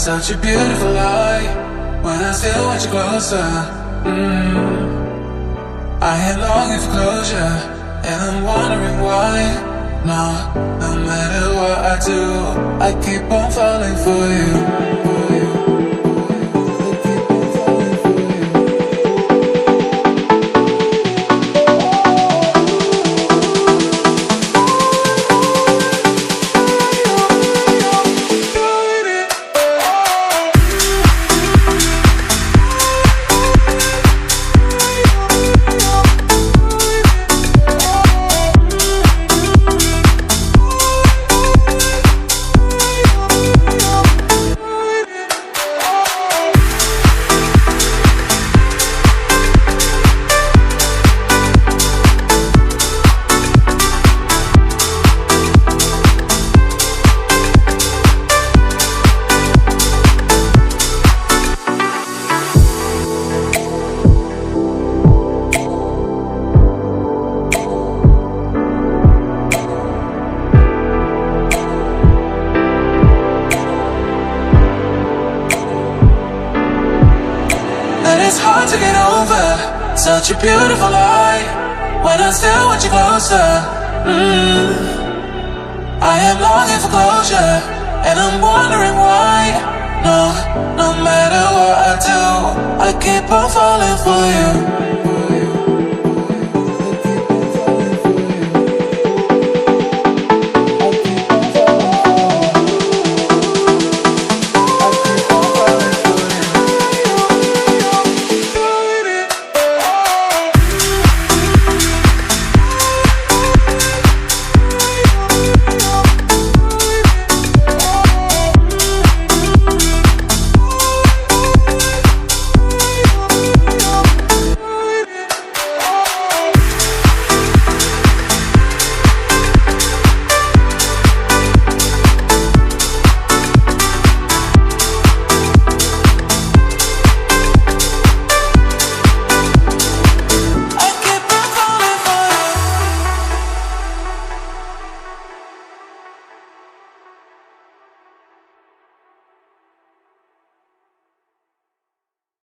Such a beautiful lie when I still want you closer. I am longing for closure, and I'm wondering why. No matter what I do, I keep on falling for you. It's hard to get over such a beautiful lie when I still want you closer. I am longing for closure, and I'm wondering why. No matter what I do, I keep on falling for you.